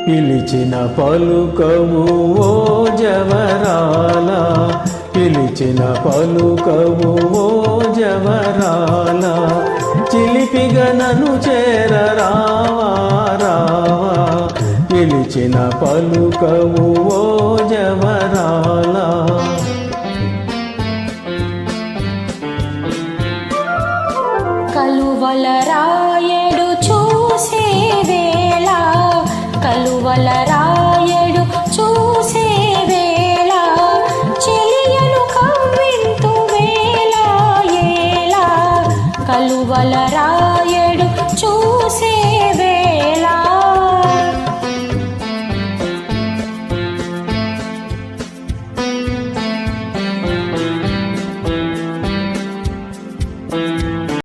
పిలిచిన పలుకవు ఓ జవరాల, పిలిచిన పలుకవు ఓ జవరాల, చిలిపిగా నన్ను చేరరావా రావా, పిలిచిన పలుకవు ఓ జవరాల. కలువల రాయడు చూసే వేళ, కలువల రాయడు చూసే వేళ, చెలియను కవ్వింతు వేళ ఏళ, కలువల రాయడు చూసే